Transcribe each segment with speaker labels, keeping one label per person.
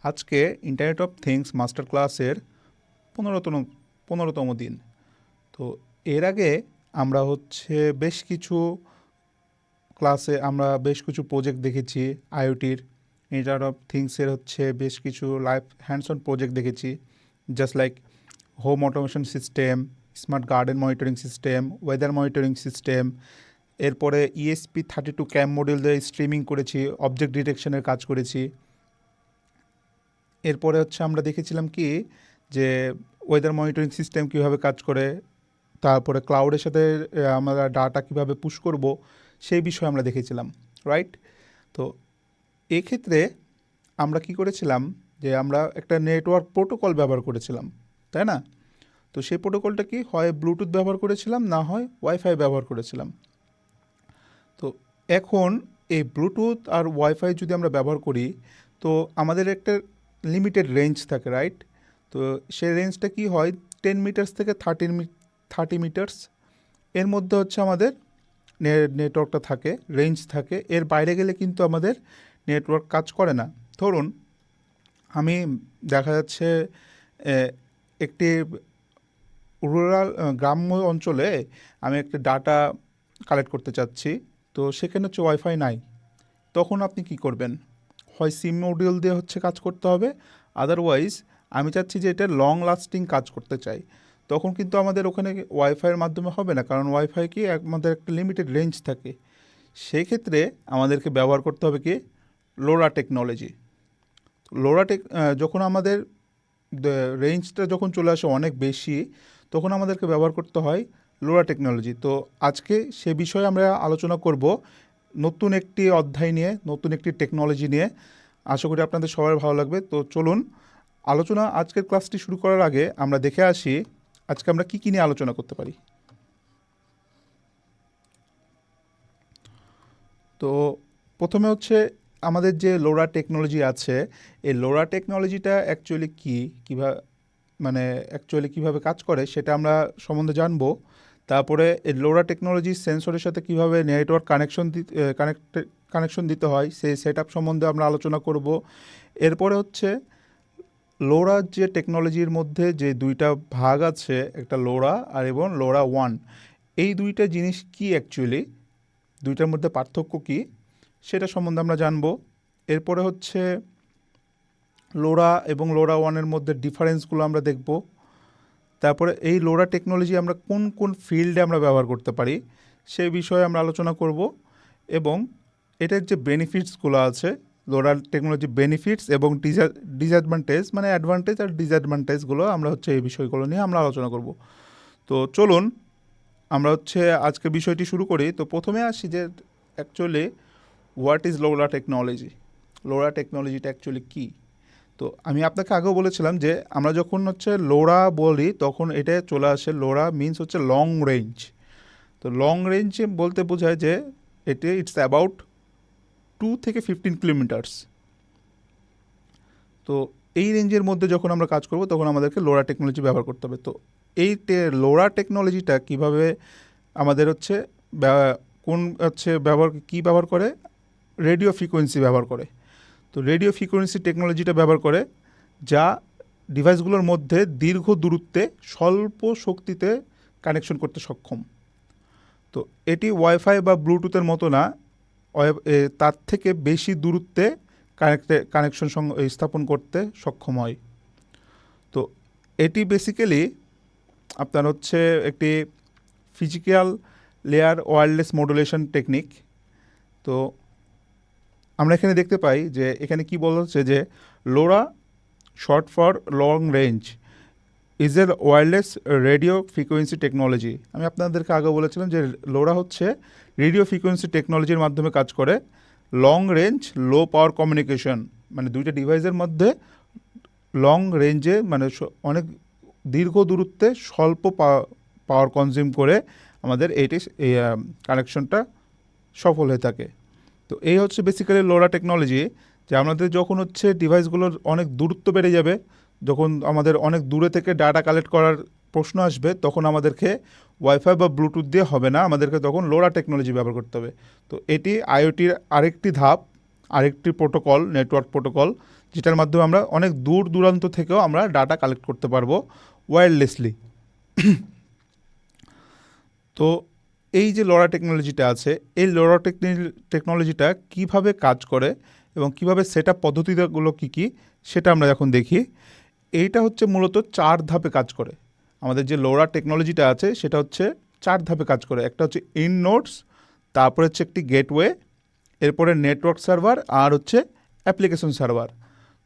Speaker 1: আজকে internet of things master ক্লাসের 15তম দিন। তো এর আগে আমরা বেশ কিছু বেশ কিছু প্রজেক্ট দেখেছি। আইওটির ইন্টারনেট অফ থিংসের বেশ কিছু লাইভ হ্যান্ডস অন প্রজেক্ট দেখেছি, just like home automation system, smart garden monitoring system, weather monitoring system. এরপরে ESP32 ক্যাম মডেল দিয়ে স্ট্রিমিং করেছি, অবজেক্ট ডিটেকশনের কাজ করেছি। এরপরে আমরা দেখেছিলাম কি যে ওয়েদার মনিটরিং সিস্টেম কীভাবে কাজ করে, তারপরে ক্লাউডের সাথে আমরা ডাটা কীভাবে পুশ করব সেই বিষয়ে আমরা দেখেছিলাম, রাইট? তো এক্ষেত্রে আমরা কি করেছিলাম যে আমরা একটা নেটওয়ার্ক প্রোটোকল ব্যবহার করেছিলাম, তাই না? তো সেই প্রোটোকলটা কি হয় ব্লুটুথ ব্যবহার করেছিলাম, না হয় ওয়াইফাই ব্যবহার করেছিলাম। তো এখন এই ব্লুটুথ আর ওয়াইফাই যদি আমরা ব্যবহার করি তো আমাদের একটা লিমিটেড রেঞ্জ থাকে, রাইট? তো সেই রেঞ্জটা কি হয় 10 মিটার্স থেকে 30 মিটার্স এর মধ্যে আমাদের নেটওয়ার্কটা থাকে, রেঞ্জ থাকে। এর বাইরে গেলে কিন্তু আমাদের নেটওয়ার্ক কাজ করে না। ধরুন আমি দেখা যাচ্ছে একটি রুরাল গ্রাম্য অঞ্চলে আমি একটা ডাটা কালেক্ট করতে চাচ্ছি, তো সেখানে ওয়াইফাই নাই। তখন আপনি কি করবেন? হয় সিম মডিউল দিয়ে কাজ করতে হবে, আদারওয়াইজ আমি চাচ্ছি যে এটা লং লাস্টিং কাজ করতে চাই, তখন কিন্তু আমাদের ওখানে ওয়াইফাইয়ের মাধ্যমে হবে না, কারণ ওয়াইফাই কি আমাদের একটা লিমিটেড রেঞ্জ থাকে। সেই ক্ষেত্রে আমাদেরকে ব্যবহার করতে হবে কি লোরা টেকনোলজি। যখন আমাদের রেঞ্জটা যখন চলে আসে অনেক বেশি, তখন আমাদেরকে ব্যবহার করতে হয় লোরা টেকনোলজি। তো আজকে সে বিষয়ে আমরা আলোচনা করব নতুন একটি অধ্যায় নিয়ে, নতুন একটি টেকনোলজি নিয়ে। আশা করি আপনাদের সবার ভালো লাগবে। তো চলুন আলোচনা, আজকের ক্লাসটি শুরু করার আগে আমরা দেখে আসি আজকে আমরা কি নিয়ে আলোচনা করতে পারি। তো প্রথমে আমাদের যে লোরা টেকনোলজি আছে, এই লোরা টেকনোলজিটা অ্যাকচুয়ালি কীভাবে কাজ করে সেটা আমরা সম্বন্ধে জানবো। তারপরে এই লোরা টেকনোলজি সেন্সরের সাথে কীভাবে নেটওয়ার্ক কানেকশন দিতে হয় সেই সেট আপ সম্বন্ধে আমরা আলোচনা করব। এরপরে লোরা যে টেকনোলজির মধ্যে যে দুইটা ভাগ আছে, একটা লোরা আর এবং লোরা ওয়ান, এই দুইটা জিনিস কি অ্যাকচুয়ালি, দুইটার মধ্যে পার্থক্য কি সেটা সম্বন্ধে আমরা জানবো। এরপরে লোরা এবং লোরা ওয়ানের মধ্যে ডিফারেন্সগুলো আমরা দেখব। তারপরে এই লোরা টেকনোলজি আমরা কোন কোন ফিল্ডে আমরা ব্যবহার করতে পারি সেই বিষয়ে আমরা আলোচনা করব, এবং এটার যে বেনিফিটসগুলো আছে, লোরা টেকনোলজি বেনিফিটস এবং ডিসঅ্যাডভান্টেজ, মানে অ্যাডভান্টেজ আর ডিসঅ্যাডভান্টেজগুলো আমরা এই বিষয়গুলো নিয়ে আমরা আলোচনা করব। তো চলুন আমরা আজকে বিষয়টি শুরু করি। তো প্রথমে আসি যে actually what is LoRa technology. LoRa টেকনোলজিটা অ্যাকচুয়ালি কী? তো আমি আপনাকে আগেও বলেছিলাম যে আমরা যখন লোরা বলি তখন এটা চলে আসে, লোরা মিনস লং রেঞ্জ। তো লং রেঞ্জ বলতে বোঝায় যে ইটস অ্যাবাউট 2 থেকে 15 কিলোমিটার্স। তো এই রেঞ্জের মধ্যে যখন আমরা কাজ করব তখন আমাদেরকে লোরা টেকনোলজি ব্যবহার করতে হবে। তো এই লোরা টেকনোলজিটা কীভাবে আমাদের ব্যবহার করে? রেডিও ফ্রিকোয়েন্সি ব্যবহার করে। তো রেডিও ফ্রিকোয়েন্সি টেকনোলজিটা ব্যবহার করে, যা ডিভাইসগুলোর মধ্যে দীর্ঘ দূরত্বে স্বল্প শক্তিতে কানেকশন করতে সক্ষম। তো এটি ওয়াইফাই বা ব্লুটুথের মতো না, তার থেকে বেশি দূরত্বে কানেকশন স্থাপন করতে সক্ষম হয়। তো এটি বেসিক্যালি আপনার একটি physical layer wireless modulation technique. তো আমরা এখানে দেখতে পাই যে এখানে কি বলা হচ্ছে যে LORA short for long range is a wireless radio frequency technology. আমি আপনাদেরকে আগে বলেছিলাম যে লোরা রেডিও ফ্রিকোয়েন্সি টেকনোলজির মাধ্যমে কাজ করে লং রেঞ্জ লো পাওয়ার কমিউনিকেশন, মানে দুইটা ডিভাইসের মধ্যে লং রেঞ্জে, মানে অনেক দীর্ঘ দূরত্বে স্বল্প পাওয়ার কনজিউম করে আমাদের এই কানেকশনটা সফল হয়ে থাকে। তো এই বেসিক্যালি লোরা টেকনোলজি, যে আমাদের যখন ডিভাইসগুলোর অনেক দূরত্ব বেড়ে যাবে, যখন আমাদের অনেক দূরে থেকে ডাটা কালেক্ট করার প্রশ্ন আসবে, তখন আমাদেরকে ওয়াইফাই বা ব্লুটুথ দিয়ে হবে না, আমাদেরকে তখন লোরা টেকনোলজি ব্যবহার করতে হবে। তো এটি আইওটির আরেকটি ধাপ। আরেকটি প্রোটোকল, নেটওয়ার্ক প্রোটোকল, যেটার মাধ্যমে আমরা অনেক দূর দূরান্ত থেকেও আমরা ডাটা কালেক্ট করতে পারবো ওয়্যারলেসলি। তো এই যে LoRa টেকনোলজিটা আছে, এই LoRa টেকনোলজিটা কিভাবে কাজ করে এবং কিভাবে সেট আপ পদ্ধতিগুলো কী কী সেটা আমরা এখন দেখি। এইটা হচ্ছে মূলত 4 ধাপে কাজ করে। আমাদের যে LoRa টেকনোলজিটা আছে সেটা হচ্ছে 4 ধাপে কাজ করে। একটা হচ্ছে ইন নোডস, তারপরে হচ্ছে একটি গেটওয়ে, এরপরে নেটওয়ার্ক সার্ভার, আর হচ্ছে অ্যাপ্লিকেশন সার্ভার।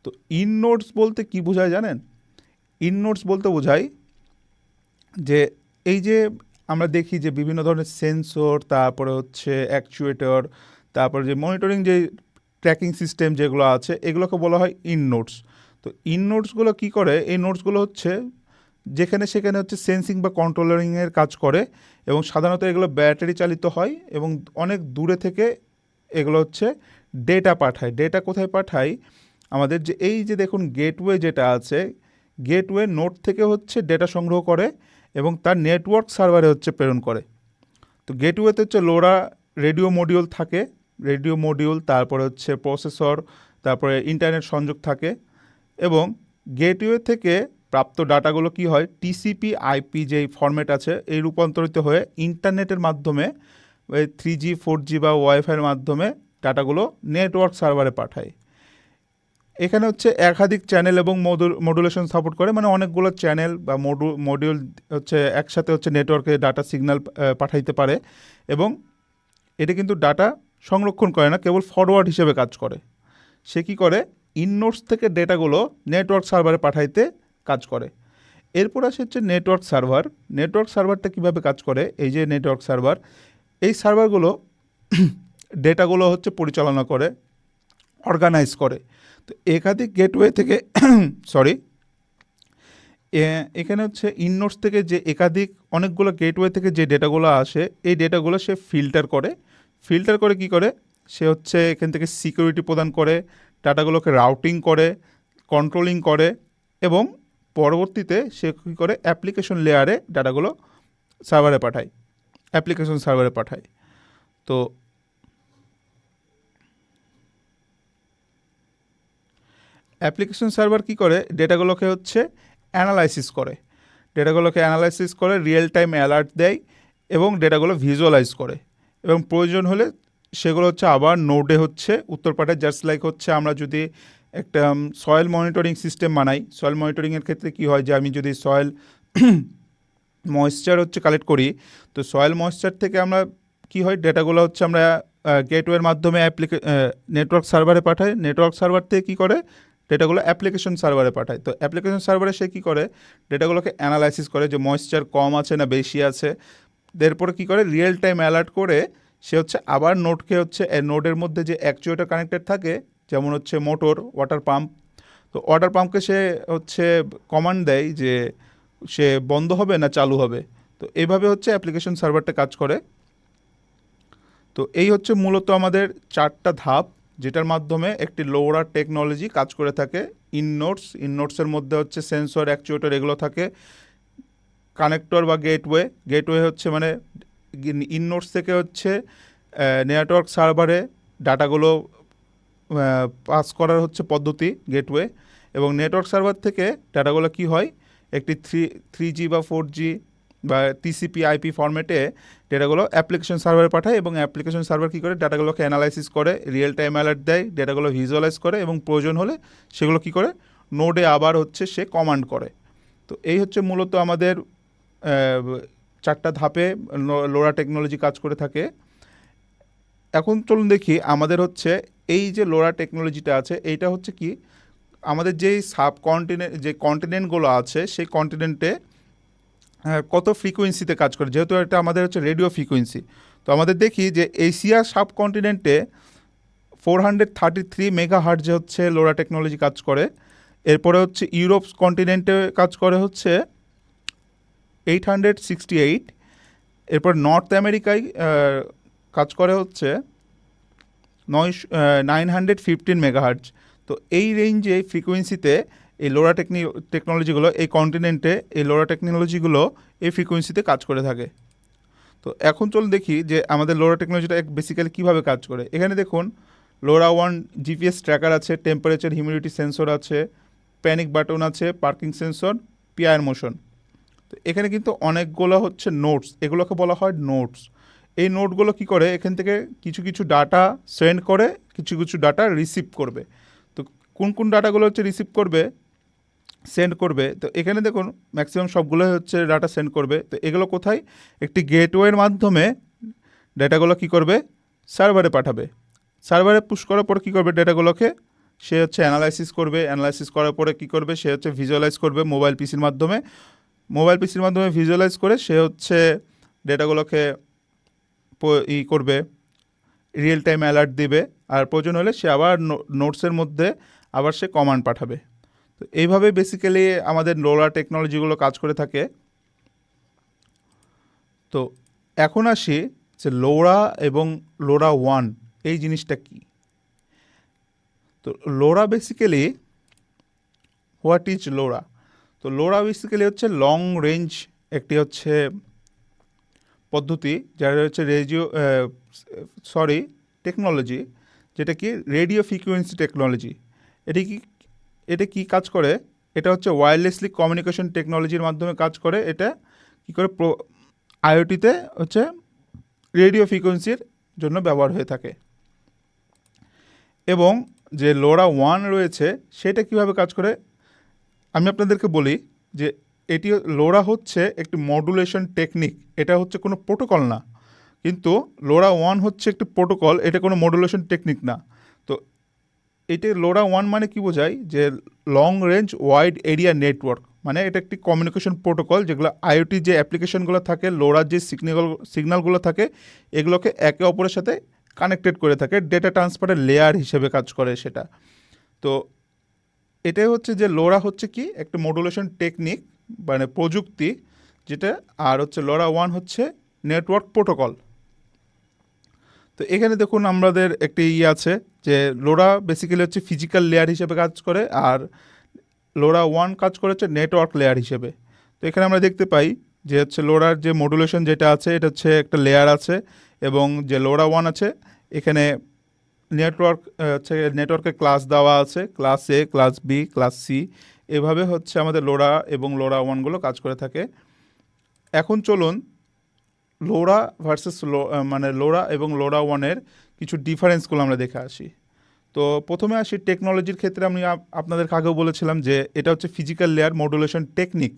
Speaker 1: তো ইন নোডস বলতে কি বোঝায় জানেন? ইন নোডস বলতে বোঝায় যে এই যে আমরা দেখি যে বিভিন্ন ধরনের সেন্সর, তারপরে হচ্ছে অ্যাকচুয়েটর, তারপরে যে মনিটরিং যে ট্র্যাকিং সিস্টেম যেগুলো আছে, এগুলোকে বলা হয় ইন নোডস। তো ইন নোডসগুলো কী করে? এই নোডসগুলো হচ্ছে যেখানে সেখানে হচ্ছে সেন্সিং বা কন্ট্রোলারিংয়ের কাজ করে, এবং সাধারণত এগুলো ব্যাটারি চালিত হয় এবং অনেক দূরে থেকে এগুলো হচ্ছে ডেটা পাঠায়। ডেটা কোথায় পাঠায়? আমাদের যে এই যে দেখুন গেটওয়ে যেটা আছে, গেটওয়ে নোড থেকে হচ্ছে ডেটা সংগ্রহ করে এবং তার নেটওয়ার্ক সার্ভারে হচ্ছে প্রেরণ করে। তো গেটওয়েতে হচ্ছে LoRa রেডিও মডিউল থাকে, রেডিও মডিউল, তারপরে হচ্ছে প্রসেসর, তারপরে ইন্টারনেট সংযোগ থাকে, এবং গেটওয়ে থেকে প্রাপ্ত ডাটাগুলো কি হয়, TCP IP যেই ফরম্যাট আছে এই রূপান্তরিত হয়ে ইন্টারনেটের মাধ্যমে 3G 4G বা ওয়াইফাইয়ের মাধ্যমে ডাটাগুলো নেটওয়ার্ক সার্ভারে পাঠায়। এখানে হচ্ছে একাধিক চ্যানেল এবং মডুলেশন সাপোর্ট করে, মানে অনেকগুলো চ্যানেল বা মডিউল হচ্ছে একসাথে হচ্ছে নেটওয়ার্কে ডাটা সিগন্যাল পাঠাইতে পারে, এবং এটা কিন্তু ডাটা সংরক্ষণ করে না, কেবল ফরওয়ার্ড হিসেবে কাজ করে। সে কী করে? ইননোডস থেকে ডেটাগুলো নেটওয়ার্ক সার্ভারে পাঠাইতে কাজ করে। এরপর আসে হচ্ছে নেটওয়ার্ক সার্ভার। নেটওয়ার্ক সার্ভারটা কীভাবে কাজ করে? এই যে নেটওয়ার্ক সার্ভার, এই সার্ভারগুলো ডেটাগুলো হচ্ছে পরিচালনা করে, অর্গানাইজ করে। তো একাধিক গেটওয়ে থেকে সরি এখানে হচ্ছে ইননোডস থেকে যে একাধিক অনেকগুলো গেটওয়ে থেকে যে ডেটাগুলো আসে, এই ডেটাগুলো সে ফিল্টার করে। ফিল্টার করে কি করে? সে হচ্ছে এখান থেকে সিকিউরিটি প্রদান করে, ডাটাগুলোকে রাউটিং করে, কন্ট্রোলিং করে, এবং পরবর্তীতে সে কী করে? অ্যাপ্লিকেশন লেয়ারে ডাটাগুলো সার্ভারে পাঠায়, অ্যাপ্লিকেশন সার্ভারে পাঠায়। তো অ্যাপ্লিকেশন সার্ভার কী করে? ডেটাগুলোকে হচ্ছে অ্যানালাইসিস করে, ডেটাগুলোকে অ্যানালাইসিস করে, রিয়েল টাইম অ্যালার্ট দেয় এবং ডেটাগুলো ভিজুয়ালাইজ করে, এবং প্রয়োজন হলে সেগুলো হচ্ছে আবার নোডে হচ্ছে উত্তর পাঠায়। জাস্ট লাইক হচ্ছে আমরা যদি একটা সয়েল মনিটরিং সিস্টেম বানাই, সয়েল মনিটরিংয়ের ক্ষেত্রে কী হয় যে আমি যদি সয়েল ময়েশ্চার হচ্ছে কালেক্ট করি, তো সয়েল ময়েশ্চার থেকে আমরা কী হয় ডেটাগুলো হচ্ছে আমরা গেটওয়ের মাধ্যমে নেটওয়ার্ক সার্ভারে পাঠাই, নেটওয়ার্ক সার্ভার থেকে কী করে? ডেটাগুলো অ্যাপ্লিকেশন সার্ভারে পাঠায়। তো অ্যাপ্লিকেশন সার্ভারে সে কী করে? ডেটাগুলোকে অ্যানালাইসিস করে যে ময়েশ্চার কম আছে না বেশি আছে, এরপরে কী করে? রিয়েল টাইম অ্যালার্ট করে সে হচ্ছে আবার নোডকে হচ্ছে নোডের মধ্যে যে অ্যাকচুয়েটর কানেক্টেড থাকে, যেমন হচ্ছে মোটর, ওয়াটার পাম্প, তো ওয়াটার পাম্পকে সে হচ্ছে কমান্ড দেয় যে সে বন্ধ হবে না চালু হবে। তো এইভাবে হচ্ছে অ্যাপ্লিকেশন সার্ভারটা কাজ করে। তো এই হচ্ছে মূলত আমাদের 4টা ধাপ, যেটার মাধ্যমে একটি LoRa টেকনোলজি কাজ করে থাকে। ইননোডসের মধ্যে হচ্ছে সেন্সর, অ্যাকচুয়েটর এগুলো থাকে, কানেক্টর বা গেটওয়ে হচ্ছে মানে ইননোডস থেকে হচ্ছে নেটওয়ার্ক সার্ভারে ডাটাগুলো পাস করার হচ্ছে পদ্ধতি গেটওয়ে, এবং নেটওয়ার্ক সার্ভার থেকে ডাটাগুলো কি হয়? একটি 3G বা 4G বা TCP IP ফরম্যাটে ডেটাগুলো অ্যাপ্লিকেশন সার্ভারে পাঠায়, এবং অ্যাপ্লিকেশন সার্ভার কী করে? ডাটাগুলোকে অ্যানালাইসিস করে, রিয়েল টাইম অ্যালার্ট দেয়, ডেটাগুলো ভিজুয়ালাইজ করে, এবং প্রয়োজন হলে সেগুলো কী করে? নোডে আবার হচ্ছে সে কমান্ড করে। তো এই হচ্ছে মূলত আমাদের 4টা ধাপে LoRa টেকনোলজি কাজ করে থাকে। এখন চলুন দেখি আমাদের হচ্ছে এই যে LoRa টেকনোলজিটা আছে, এইটা হচ্ছে কি আমাদের যেই যে কন্টিনেন্টগুলো আছে সেই কন্টিনেন্টে কত ফ্রিকোয়েন্সিতে কাজ করে, যেহেতু এটা আমাদের হচ্ছে রেডিও ফ্রিকোয়েন্সি। তো আমাদের দেখি যে এশিয়া সাবকন্টিনেন্টে 433 মেগাহার্টজে হচ্ছে LoRa টেকনোলজি কাজ করে। এরপরে হচ্ছে ইউরোপ কন্টিনেন্টে কাজ করে হচ্ছে 868। এরপর নর্থ আমেরিকায় কাজ করে হচ্ছে 915 মেগাহার্টজ। তো এই রেঞ্জে ফ্রিকোয়েন্সিতে এই LoRa টেকনোলজিগুলো এই কন্টিনেন্টে এই LoRa টেকনোলজিগুলো এই ফ্রিকোয়েন্সিতে কাজ করে থাকে। তো এখন চলুন দেখি যে আমাদের LoRa টেকনোলজিটা বেসিক্যালি কীভাবে কাজ করে। এখানে দেখুন LoRaWAN জিপিএস ট্র্যাকার আছে, টেম্পারেচার হিউমিডিটি সেন্সর আছে, প্যানিক বাটন আছে, পার্কিং সেন্সর, পিআইআর মোশন। তো এখানে কিন্তু অনেকগুলো হচ্ছে নোটস, এগুলোকে বলা হয় নোটস। এই নোটগুলো কি করে, এখান থেকে কিছু কিছু ডাটা সেন্ড করে, কিছু কিছু ডাটা রিসিভ করবে। তো কোন কোন ডাটাগুলো হচ্ছে রিসিভ করবে, সেন্ড করবে, তো এখানে দেখুন ম্যাক্সিমাম সবগুলো হচ্ছে ডাটা সেন্ড করবে। তো এগুলো কোথায়, একটি গেটওয়ের মাধ্যমে ডেটাগুলো কি করবে, সার্ভারে পাঠাবে। সার্ভারে পুশ করার পর কী করবে, ডেটাগুলোকে সে হচ্ছে অ্যানালাইসিস করবে। অ্যানালাইসিস করার পরে কী করবে, সে হচ্ছে ভিজুয়ালাইজ করবে মোবাইল পিসির মাধ্যমে। মোবাইল পিসির মাধ্যমে ভিজুয়ালাইজ করে সে হচ্ছে ডেটাগুলোকে করবে, রিয়েল টাইম অ্যালার্ট দিবে। আর প্রয়োজন হলে সে আবার নোটসের মধ্যে আবার সে কমান্ড পাঠাবে। তো এইভাবে বেসিক্যালি আমাদের লোরা টেকনোলজিগুলো কাজ করে থাকে। তো এখন আসি যে লোরা এবং LoRaWAN এই জিনিসটা কি। তো LORA basically, what is LORA? তো লোরা বেসিক্যালি হচ্ছে লং রেঞ্জ একটি হচ্ছে পদ্ধতি, যারা হচ্ছে টেকনোলজি, যেটা কি রেডিও ফ্রিকোয়েন্সি টেকনোলজি। এটা কি কাজ করে, এটা হচ্ছে ওয়্যারলেসলি কমিউনিকেশন টেকনোলজির মাধ্যমে কাজ করে। এটা কি করে আইওটিতে হচ্ছে রেডিও ফ্রিকোয়েন্সির জন্য ব্যবহার হয়ে থাকে। এবং যে LoRaWAN রয়েছে সেটা কিভাবে কাজ করে আমি আপনাদেরকে বলি। যে এটি লোরা হচ্ছে একটি মডুলেশন টেকনিক, এটা হচ্ছে কোনো প্রোটোকল না। কিন্তু LoRaWAN হচ্ছে একটি প্রোটোকল, এটা কোনো মডুলেশন টেকনিক না। তো এটা LoRaWAN মানে কি বোঝায়, যে long range wide area network, মানে এটা একটি কমিউনিকেশন প্রোটোকল, যেগুলো আইওটি যে অ্যাপ্লিকেশনগুলো থাকে, লোরার যে সিগন্যালগুলো থাকে, এগুলোকে একে অপরের সাথে কানেক্টেড করে থাকে, ডেটা ট্রান্সফারের লেয়ার হিসেবে কাজ করে সেটা। তো এটাই হচ্ছে যে লোরা হচ্ছে কি একটা মডুলেশন টেকনিক, মানে প্রযুক্তি যেটা, আর হচ্ছে LoRaWAN হচ্ছে নেটওয়ার্ক প্রোটোকল। তো এখানে দেখুন আমাদের একটি আছে যে লোরা বেসিক্যালি হচ্ছে ফিজিক্যাল লেয়ার হিসেবে কাজ করে, আর LoRaWAN কাজ করে হচ্ছে নেটওয়ার্ক লেয়ার হিসেবে। তো এখানে আমরা দেখতে পাই যে হচ্ছে লোরার যে মডুলেশন যেটা আছে, এটা হচ্ছে একটা লেয়ার আছে, এবং যে LoRaWAN আছে এখানে নেটওয়ার্ক হচ্ছে নেটওয়ার্কের ক্লাস দেওয়া আছে, ক্লাস এ, ক্লাস বি, ক্লাস সি। এভাবে হচ্ছে আমাদের লোরা এবং LoRaWANগুলো কাজ করে থাকে। এখন চলুন লোরা ভার্সেস মানে লোরা এবং LoRaWANের কিছু ডিফারেন্সগুলো আমরা দেখে আসি। তো প্রথমে আসি টেকনোলজির ক্ষেত্রে। আমি আপনাদেরকে আগেও বলেছিলাম যে এটা হচ্ছে physical layer modulation technique.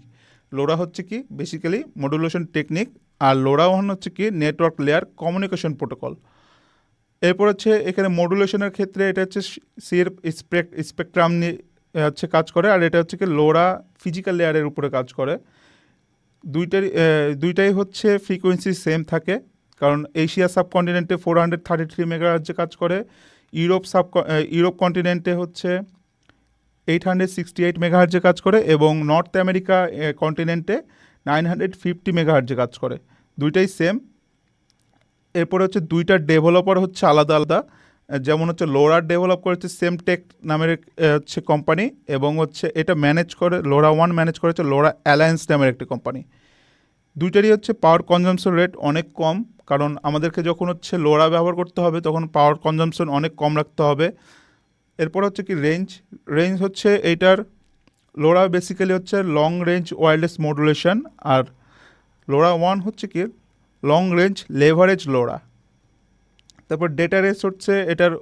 Speaker 1: LORA হচ্ছে কি বেসিক্যালি মডুলেশন টেকনিক, আর LoRaWAN হচ্ছে কি নেটওয়ার্ক লেয়ার কমিউনিকেশন প্রোটোকল। এরপর হচ্ছে এখানে মডুলেশনের ক্ষেত্রে এটা হচ্ছে সির স্পেকট্রাম নিয়ে হচ্ছে কাজ করে, আর এটা হচ্ছে কি লোরা ফিজিক্যাল লেয়ারের উপরে কাজ করে। দুইটাই হচ্ছে ফ্রিকোয়েন্সি সেম থাকে, কারণ এশিয়া সাবকন্টিনেন্টে 433 মেগাহার্টজে কাজ করে, ইউরোপ কন্টিনেন্টে হচ্ছে 868 মেগাহার্টজে কাজ করে, এবং নর্থ আমেরিকা কন্টিনেন্টে 950 মেগাহার্টজে কাজ করে। দুইটাই সেম। এরপরে হচ্ছে দুইটার ডেভেলপার হচ্ছে আলাদা আলাদা, যেমন হচ্ছে লোরার ডেভেলপ করেছে সেমটেক নামের হচ্ছে কোম্পানি, এবং হচ্ছে এটা ম্যানেজ করে LoRaWAN ম্যানেজ করেছে লোরা অ্যালায়েন্স নামের একটি কোম্পানি। দুইটারই হচ্ছে পাওয়ার কনজামশন রেট অনেক কম, কারণ আমাদেরকে যখন হচ্ছে লোরা ব্যবহার করতে হবে তখন পাওয়ার কনজামশন অনেক কম রাখতে হবে। এরপর হচ্ছে কি রেঞ্জ হচ্ছে এইটার, লোরা বেসিক্যালি হচ্ছে লং রেঞ্জ ওয়্যারলেস মডুলেশন, আর LoRaWAN হচ্ছে কি লং রেঞ্জ লেভারেজ লোরা। তারপর ডেটা রেস হচ্ছে এটার,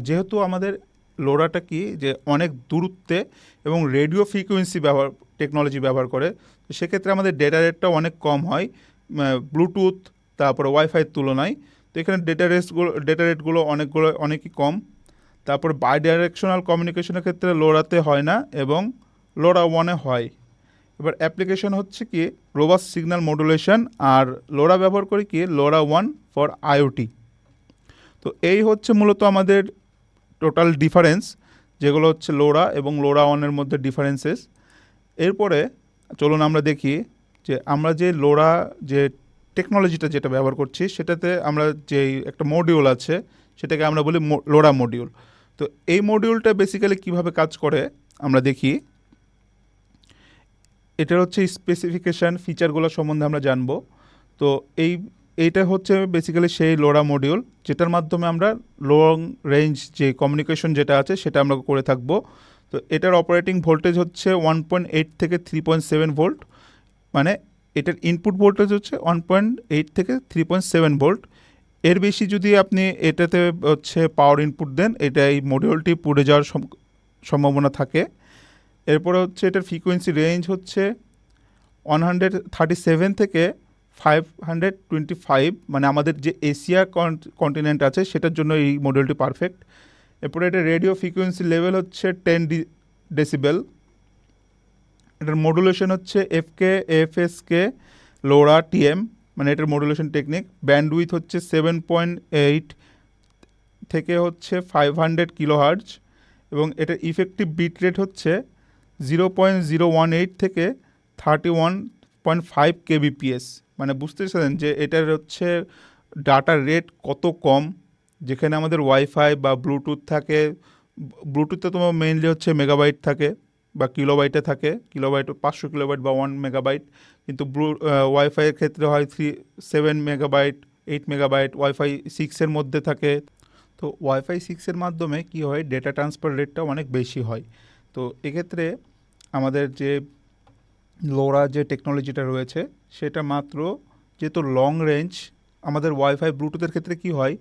Speaker 1: যেহেতু আমাদের লোরাটা কি যে অনেক দূরত্বে এবং রেডিও ফ্রিকোয়েন্সি টেকনোলজি ব্যবহার করে, তো সেক্ষেত্রে আমাদের ডেটা রেটটা অনেক কম হয় ব্লুটুথ তারপরে ওয়াইফাইয়ের তুলনায়। তো এখানে ডেটা রেটগুলো অনেকই কম। তারপর বাই ডাইরেকশনাল কমিউনিকেশনের ক্ষেত্রে লোরাতে হয় না, এবং LoRaWAN-এ হয়। এবার অ্যাপ্লিকেশন হচ্ছে কি রোবাস্ট সিগন্যাল মডুলেশন, আর লোরা ব্যবহার করি কি LoRaWAN ফর আইওটি। তো এই হচ্ছে মূলত আমাদের টোটাল ডিফারেন্স, যেগুলো হচ্ছে লোরা এবং LoRaWAN-এর মধ্যে ডিফারেন্সেস। এরপরে চলুন আমরা দেখি যে আমরা যে লোরা যে টেকনোলজিটা যেটা ব্যবহার করছি, সেটাতে আমরা যে একটা মডিউল আছে সেটাকে আমরা বলি লোরা মডিউল। তো এই মডিউলটা বেসিক্যালি কিভাবে কাজ করে আমরা দেখি। এটার হচ্ছে স্পেসিফিকেশান ফিচারগুলো সম্বন্ধে আমরা জানবো। তো এই এইটা হচ্ছে বেসিক্যালি সেই লোরা মডিউল যেটার মাধ্যমে আমরা লং রেঞ্জ যে কমিউনিকেশন যেটা আছে সেটা আমরা করে থাকবো। তো এটার অপারেটিং ভোল্টেজ হচ্ছে 1.8 থেকে 3.7 ভোল্ট, মানে এটার ইনপুট ভোল্টেজ হচ্ছে 1.8 থেকে 3.7 ভোল্ট। এর বেশি যদি আপনি এটাতে হচ্ছে পাওয়ার ইনপুট দেন, এটা এই মডিউলটি পুড়ে যাওয়ার সম্ভাবনা থাকে। এরপরে হচ্ছে এটার ফ্রিকোয়েন্সি রেঞ্জ হচ্ছে 137 থেকে 525, মানে আমাদের যে এশিয়া কন্টিনেন্ট আছে সেটার জন্য এই মডিউলটি পারফেক্ট। এরপরে এটা রেডিও ফ্রিকোয়েন্সি লেভেল হচ্ছে 10 ডেসিবেল। এটার মডুলেশন হচ্ছে এফকে, এফএসকে, লোরা, টিএম, মানে এটার মডুলেশন টেকনিক। ব্যান্ডউইথ হচ্ছে 7.8 থেকে হচ্ছে 500 কিলোহার্জ, এবং এটার ইফেক্টিভ বিট রেট হচ্ছে 0.018 থেকে 31.5 কেবিপিএস। মানে বুঝতে পারছেন যে এটার হচ্ছে ডাটা রেট কত কম। যেখানে আমাদের ওয়াইফাই বা ব্লুটুথ থাকে, ব্লুটুথে তোমার মেইনলি হচ্ছে মেগাবাইট থাকে বা কিলোবাইটে থাকে, কিলোবাইট 500 কিলোবাইট বা 1 মেগাবাইট, কিন্তু ওয়াইফাইয়ের ক্ষেত্রে হয় 7 মেগাবাইট, 8 মেগাবাইট, ওয়াইফাই 6-এর মধ্যে থাকে। তো ওয়াইফাই 6-এর মাধ্যমে কি হয়, ডেটা ট্রান্সফার রেটটা অনেক বেশি হয়। তো এক্ষেত্রে আমাদের যে লোরা যে টেকনোলজিটা রয়েছে সেটা মাত্র যেহেতু লং রেঞ্জ, আমাদের ওয়াইফাই ব্লুটুথের ক্ষেত্রে কি হয়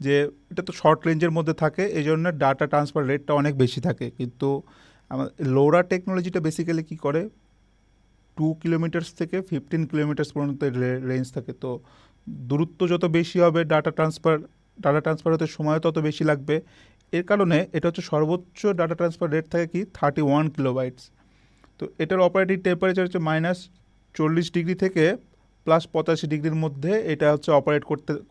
Speaker 1: যে এটা তো শর্ট রেঞ্জের মধ্যে থাকে, এই জন্য ডাটা ট্রান্সফার রেটটা অনেক বেশি থাকে। কিন্তু আমার লোরা টেকনোলজিটা বেসিক্যালি কী করে, 2 কিলোমিটার্স থেকে 15 কিলোমিটার্স পর্যন্ত রেঞ্জ থাকে। তো দূরত্ব যত বেশি হবে ডাটা ট্রান্সফার হতে সময় তত বেশি লাগবে। এর কারণে এটা হচ্ছে সর্বোচ্চ ডাটা ট্রান্সফার রেট থাকে কি 31 কিলোবাইটস। তো এটার অপারেটিং টেম্পারেচার হচ্ছে -40 ডিগ্রি থেকে +85 ডিগ্রির মধ্যে এটা হচ্ছে অপারেট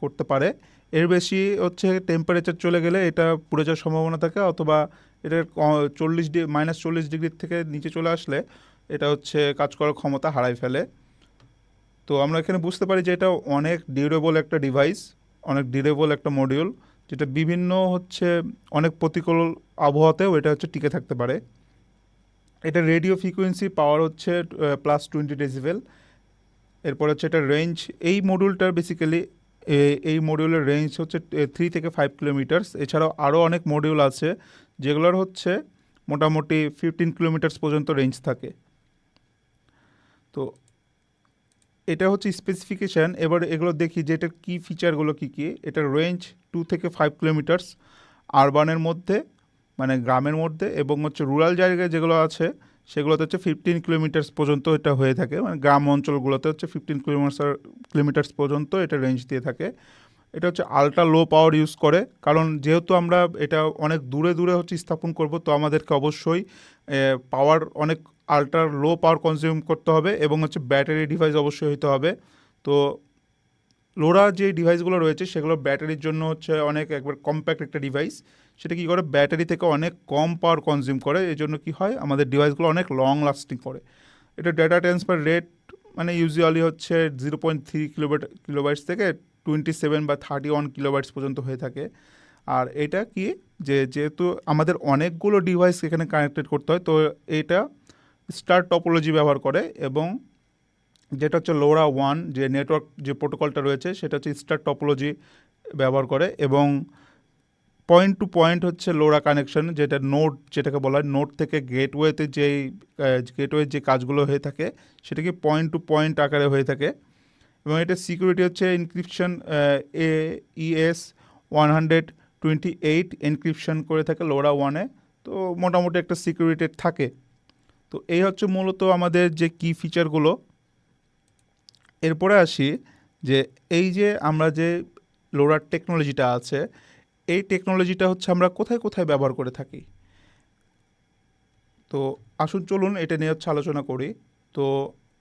Speaker 1: করতে পারে। এর বেশি হচ্ছে টেম্পারেচার চলে গেলে এটা পুড়ে যাওয়ার সম্ভাবনা থাকে, অথবা এটার -40 ডিগ্রির থেকে নিচে চলে আসলে এটা হচ্ছে কাজ করার ক্ষমতা হারায় ফেলে। তো আমরা এখানে বুঝতে পারি যে এটা অনেক ডিউরেবল একটা ডিভাইস, অনেক ডিউরেবল একটা মডিউল, যেটা বিভিন্ন হচ্ছে অনেক প্রতিকূল আবহাওয়াতেও এটা হচ্ছে টিকে থাকতে পারে। এটা রেডিও ফ্রিকোয়েন্সি পাওয়ার হচ্ছে +20 ডেসিবেল। এরপর হচ্ছে এটা রেঞ্জ, এই মডিউলটার বেসিক্যালি এই মডিউলের রেঞ্জ হচ্ছে 3 থেকে 5 কিলোমিটার্স। এছাড়াও আরও অনেক মডিউল আছে যেগুলোর হচ্ছে মোটামুটি 15 কিলোমিটার্স পর্যন্ত রেঞ্জ থাকে। তো এটা হচ্ছে স্পেসিফিকেশান। এবার এগুলো দেখি যে এটার কী ফিচারগুলো কী কী। এটার রেঞ্জ 2 থেকে 5 কিলোমিটার্স আরবানের মধ্যে, মানে গ্রামের মধ্যে, এবং হচ্ছে রুরাল জায়গায় যেগুলো আছে সেগুলোতে হচ্ছে 15 কিলোমিটার্স পর্যন্ত এটা হয়ে থাকে, মানে গ্রাম অঞ্চলগুলোতে হচ্ছে 15 কিলোমিটার্স পর্যন্ত এটা রেঞ্জ দিয়ে থাকে। এটা হচ্ছে আলট্রা লো পাওয়ার ইউজ করে, কারণ যেহেতু আমরা এটা অনেক দূরে দূরে হচ্ছে স্থাপন করব, তো আমাদেরকে অবশ্যই পাওয়ার অনেক আলট্রা লো পাওয়ার কনজিউম করতে হবে, এবং হচ্ছে ব্যাটারি ডিভাইস অবশ্যই হতে হবে। তো লোরা যে ডিভাইসগুলো রয়েছে সেগুলো ব্যাটারির জন্য হচ্ছে অনেক একবার কম্প্যাক্ট একটা ডিভাইস, সেটা কী করে ব্যাটারি থেকে অনেক কম পাওয়ার কনজিউম করে, এই জন্য কী হয় আমাদের ডিভাইসগুলো অনেক লং লাস্টিং করে। এটা ডেটা ট্রান্সফার রেট মানে ইউজুয়ালি হচ্ছে 0.3 কিলোবাইটস থেকে 27 বা 31 কিলোবাইটস পর্যন্ত হয়ে থাকে। আর এটা কি যেহেতু আমাদের অনেকগুলো ডিভাইস এখানে কানেক্টেড করতে হয়, তো এটা স্টার টপোলজি ব্যবহার করে, এবং যেটা হচ্ছে লোরা 1 যে নেটওয়ার্ক যে প্রোটোকলটা রয়েছে সেটা হচ্ছে স্টার টপোলজি ব্যবহার করে, এবং পয়েন্ট টু পয়েন্ট হচ্ছে লোরা কানেকশন, যেটা নোড যেটাকে বলা হয়, নোড থেকে গেটওয়েতে গেটওয়ে যে কাজগুলো হয়ে থাকে সেটাকে পয়েন্ট টু পয়েন্ট আকারে হয়ে থাকে। এবং এটা সিকিউরিটি হচ্ছে ইনক্রিপশন AES 128 এনক্রিপশন করে থাকে লোরা 1-এ, তো মোটামুটি একটা সিকিউরিটি থাকে। তো এই হচ্ছে মূলত আমাদের যে কি ফিচারগুলো। এরপরে আসি যে এই যে আমরা যে লোরার টেকনোলজিটা আছে, এই টেকনোলজিটা হচ্ছে আমরা কোথায় কোথায় ব্যবহার করে থাকি। তো আসুন চলুন এটা নিয়ে হচ্ছে আলোচনা করি। তো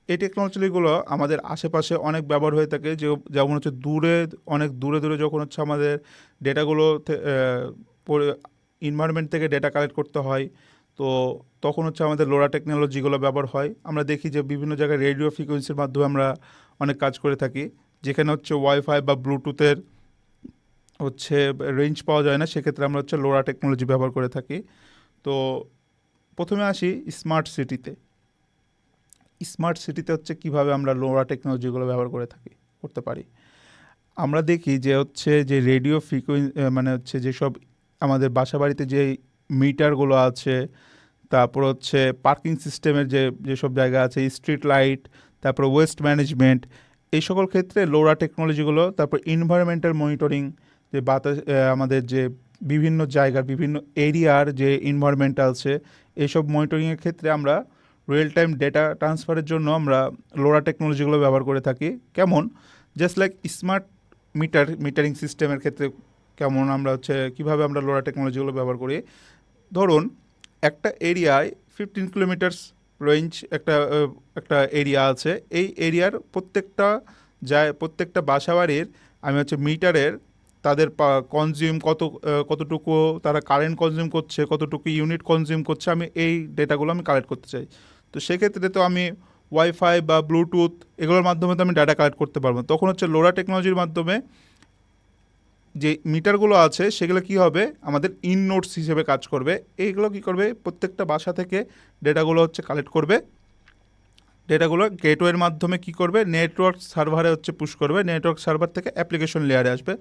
Speaker 1: এই টেকনোলজিগুলো আমাদের আশেপাশে অনেক ব্যবহার হয়ে থাকে, যেমন হচ্ছে অনেক দূরে দূরে যখন হচ্ছে আমাদের ডেটাগুলো এনভায়রনমেন্ট থেকে ডেটা কালেক্ট করতে হয়, তো তখন হচ্ছে আমাদের লোরা টেকনোলজিগুলো ব্যবহার হয়। আমরা দেখি যে বিভিন্ন জায়গায় রেডিও ফ্রিকোয়েন্সির মাধ্যমে আমরা অনেক কাজ করে থাকি, যেখানে হচ্ছে ওয়াইফাই বা ব্লুটুথের হচ্ছে রেঞ্জ পাওয়া যায় না, সেক্ষেত্রে আমরা হচ্ছে লোরা টেকনোলজি ব্যবহার করে থাকি। তো প্রথমে আসি স্মার্ট সিটিতে। স্মার্ট সিটিতে হচ্ছে কীভাবে আমরা লোরা টেকনোলজিগুলো ব্যবহার করতে পারি। আমরা দেখি যে হচ্ছে যে রেডিও মানে হচ্ছে যেসব আমাদের বাসা বাড়িতে যে মিটারগুলো আছে, তারপর হচ্ছে পার্কিং সিস্টেমের যেসব জায়গা আছে, স্ট্রিট লাইট, তারপর ওয়েস্ট ম্যানেজমেন্ট, এই সকল ক্ষেত্রে লোরা টেকনোলজিগুলো, তারপর ইনভায়রনমেন্টাল মনিটরিং, যে বাতাস আমাদের যে বিভিন্ন জায়গার বিভিন্ন এরিয়ার যে ইনভায়রনমেন্ট আছে, এইসব মনিটরিংয়ের ক্ষেত্রে আমরা রিয়েল টাইম ডেটা ট্রান্সফারের জন্য আমরা লোরা টেকনোলজিগুলো ব্যবহার করে থাকি। কেমন? জাস্ট লাইক স্মার্ট মিটারিং সিস্টেমের ক্ষেত্রে কেমন আমরা হচ্ছে কীভাবে আমরা লোরা টেকনোলজিগুলো ব্যবহার করি। ধরুন একটা এরিয়ায় 15 কিলোমিটার্স রেঞ্জ একটা এরিয়া আছে, এই এরিয়ার প্রত্যেকটা বাসাবাড়ির আমি হচ্ছে মিটারের তাদের কনজিউম কতটুকু তারা কারেন্ট কনজিউম করছে, কতটুকু ইউনিট কনজিউম করছে, আমি এই ডেটাগুলো আমি কালেক্ট করতে চাই। তো সেক্ষেত্রে তো আমি ওয়াইফাই বা ব্লুটুথ এগুলোর মাধ্যমে তো আমি ডাটা কালেক্ট করতে পারবো। তখন হচ্ছে লোরা টেকনোলজির মাধ্যমে যে মিটারগুলো আছে সেগুলো কি হবে, আমাদের ইন নোটস হিসেবে কাজ করবে। এইগুলো কি করবে, প্রত্যেকটা বাসা থেকে ডেটাগুলো হচ্ছে কালেক্ট করবে, ডেটাগুলো গেটওয়ের মাধ্যমে কি করবে, নেটওয়ার্ক সার্ভারে হচ্ছে পুশ করবে, নেটওয়ার্ক সার্ভার থেকে অ্যাপ্লিকেশন লেয়ারে আসবে।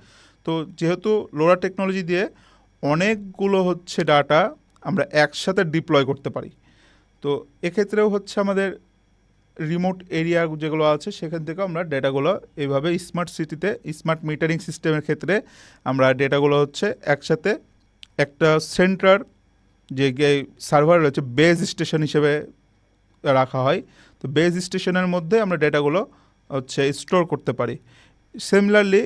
Speaker 1: তো যেহেতু লোরা টেকনোলজি দিয়ে অনেকগুলো হচ্ছে ডাটা আমরা একসাথে ডিপ্লয় করতে পারি, তো এক্ষেত্রেও হচ্ছে আমাদের রিমোট এরিয়া যেগুলো আছে সেখান থেকে আমরা ডেটাগুলো এইভাবে স্মার্ট সিটিতে স্মার্ট মিটারিং সিস্টেমের ক্ষেত্রে আমরা ডেটাগুলো হচ্ছে একসাথে একটা সেন্ট্রাল যে সার্ভার রয়েছে বেস স্টেশন হিসেবে রাখা হয়। তো বেস স্টেশনের মধ্যে আমরা ডেটাগুলো হচ্ছে স্টোর করতে পারি। সিমিলারলি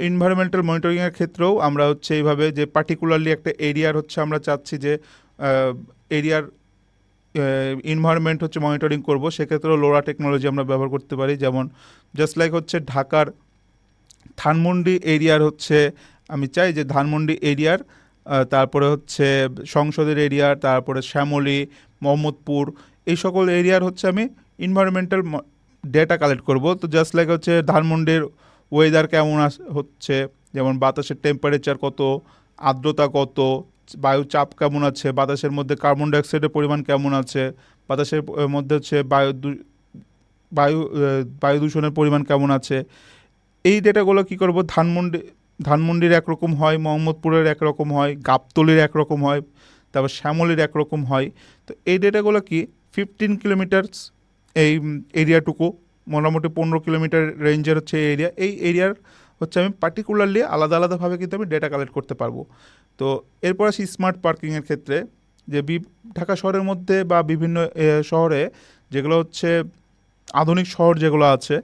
Speaker 1: ইনভায়রনমেন্টাল মনিটরিংয়ের ক্ষেত্রেও আমরা হচ্ছে এইভাবে যে পার্টিকুলারলি একটা এরিয়ার হচ্ছে আমরা চাচ্ছি যে এরিয়ার ইনভায়রনমেন্ট হচ্ছে মনিটরিং করব, সেক্ষেত্রেও লোরা টেকনোলজি আমরা ব্যবহার করতে পারি। যেমন জাস্ট লাইক হচ্ছে ঢাকার ধানমন্ডি এরিয়ার হচ্ছে আমি চাই যে ধানমন্ডি এরিয়ার তারপরে হচ্ছে সংসদের এরিয়ার, তারপরে শ্যামলী, মোহাম্মদপুর, এই সকল এরিয়ার হচ্ছে আমি ইনভায়রনমেন্টাল ডেটা কালেক্ট করব। তো জাস্ট লাইক হচ্ছে ধানমন্ডির ওয়েদার কেমন হচ্ছে, যেমন বাতাসের টেম্পারেচার কত, আর্দ্রতা কত, বায়ু চাপ কেমন আছে, বাতাসের মধ্যে কার্বন ডাইঅক্সাইডের পরিমাণ কেমন আছে, বাতাসের মধ্যে হচ্ছে বায়ু দূষণের পরিমাণ কেমন আছে। এই ডেটাগুলো কী করব, ধানমন্ডির একরকম হয়, মোহাম্মদপুরের একরকম হয়, গাবতলীর একরকম হয়, তারপর শ্যামলীর একরকম হয়। তো এই ডেটাগুলো কি 15 কিলোমিটার্স এই এরিয়াটুকু, মোটামুটি 15 কিলোমিটার রেঞ্জের হচ্ছে এই এরিয়ার হচ্ছে আমি পার্টিকুলারলি আলাদা আলাদাভাবে কিন্তু আমি ডেটা কালেক্ট করতে পারবো। তো এরপর আসি স্মার্ট পার্কিংয়ের ক্ষেত্রে, যে ঢাকা শহরের মধ্যে বা বিভিন্ন শহরে যেগুলো হচ্ছে আধুনিক শহর যেগুলো আছে,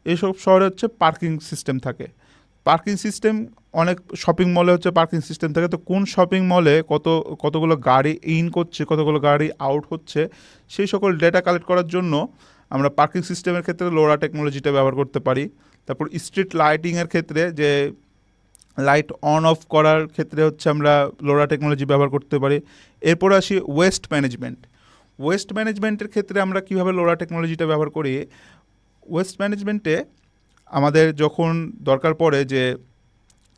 Speaker 1: এইসব শহরে হচ্ছে পার্কিং সিস্টেম থাকে। পার্কিং সিস্টেম অনেক শপিং মলে হচ্ছে পার্কিং সিস্টেম থাকে। তো কোন শপিং মলে কতগুলো গাড়ি ইন করছে, কতগুলো গাড়ি আউট হচ্ছে, সেই সকল ডেটা কালেক্ট করার জন্য আমরা পার্কিং সিস্টেমের ক্ষেত্রে লোরা টেকনোলজিটা ব্যবহার করতে পারি। তারপর স্ট্রিট লাইটিংয়ের ক্ষেত্রে যে লাইট অন অফ করার ক্ষেত্রে হচ্ছে আমরা লোরা টেকনোলজি ব্যবহার করতে পারি। এরপর আসি ওয়েস্ট ম্যানেজমেন্টের ক্ষেত্রে আমরা কীভাবে লোরা টেকনোলজিটা ব্যবহার করি। ওয়েস্ট ম্যানেজমেন্টে আমাদের যখন দরকার পড়ে যে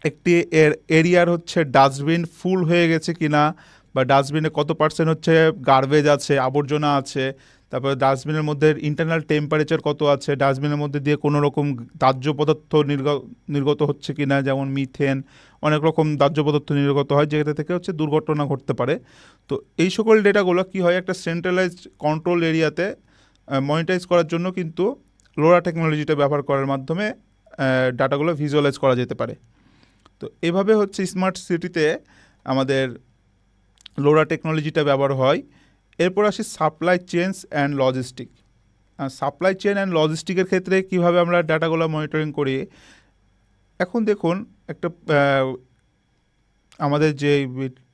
Speaker 1: একটি এরিয়ার হচ্ছে ডাস্টবিন ফুল হয়ে গেছে কিনা, বা ডাস্টবিনে কত পার্সেন্ট হচ্ছে গার্বেজ আছে, আবর্জনা আছে, তারপরে ডাস্টবিনের মধ্যে ইন্টারনাল টেম্পারেচার কত আছে, ডাস্টবিনের মধ্যে দিয়ে কোনো রকম দাহ্য পদার্থ নির্গত হচ্ছে কিনা, যেমন মিথেন, অনেক রকম দাহ্য পদার্থ নির্গত হয় যেটা থেকে হচ্ছে দুর্ঘটনা ঘটতে পারে। তো এই সকল ডেটাগুলো কি হয়, একটা সেন্ট্রালাইজড কন্ট্রোল এরিয়াতে মনিটাইজ করার জন্য কিন্তু লোরা টেকনোলজিটা ব্যবহার করার মাধ্যমে ডাটাগুলো ভিজুয়ালাইজ করা যেতে পারে। তো এভাবে হচ্ছে স্মার্ট সিটিতে আমাদের লোরা টেকনোলজিটা ব্যবহার হয়। এরপর আসি সাপ্লাই চেইন অ্যান্ড লজিস্টিকের ক্ষেত্রে কিভাবে আমরা ডাটাগুলো মনিটরিং করি। এখন দেখুন একটা আমাদের যে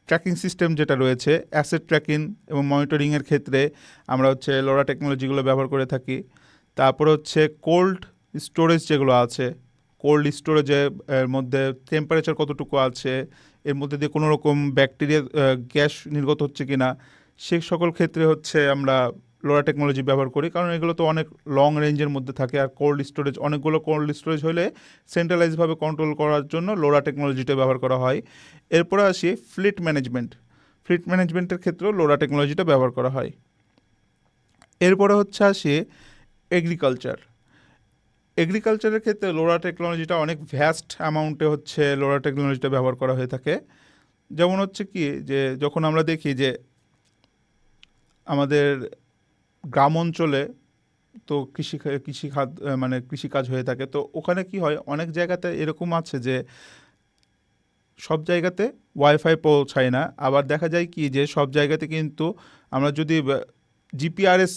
Speaker 1: ট্র্যাকিং সিস্টেম যেটা রয়েছে, অ্যাসেট ট্র্যাকিং এবং মনিটরিংয়ের ক্ষেত্রে আমরা হচ্ছে লোরা টেকনোলজিগুলো ব্যবহার করে থাকি। তারপর হচ্ছে কোল্ড স্টোরেজ যেগুলো আছে, কোল্ড স্টোরেজের মধ্যে টেম্পারেচার কতটুকু আছে, এর মধ্যে দিয়ে কোনো রকম ব্যাকটেরিয়া গ্যাস নির্গত হচ্ছে কি না, সে সকল ক্ষেত্রে হচ্ছে আমরা লোরা টেকনোলজি ব্যবহার করি, কারণ এগুলো তো অনেক লং রেঞ্জের মধ্যে থাকে। আর অনেকগুলো কোল্ড স্টোরেজ হলে সেন্ট্রালাইজভাবে কন্ট্রোল করার জন্য লোরা টেকনোলজিটা ব্যবহার করা হয়। এরপরে আসি ফ্লিট ম্যানেজমেন্টের ক্ষেত্রেও লোরা টেকনোলজিটা ব্যবহার করা হয়। এরপরে হচ্ছে আসি এগ্রিকালচার। এগ্রিকালচারের ক্ষেত্রে লোরা টেকনোলজিটা অনেক ভ্যাস্ট অ্যামাউন্টে হচ্ছে লোরা টেকনোলজিটা ব্যবহার করা হয়ে থাকে। যেমন হচ্ছে কি যে যখন আমরা দেখি যে আমাদের গ্রাম অঞ্চলে তো কৃষি মানে কৃষিকাজ হয়ে থাকে, তো ওখানে কি হয় অনেক জায়গাতে এরকম আছে যে সব জায়গাতে ওয়াইফাই পৌঁছায় না। আবার দেখা যায় কি যে সব জায়গাতে কিন্তু আমরা যদি জিপিআরএস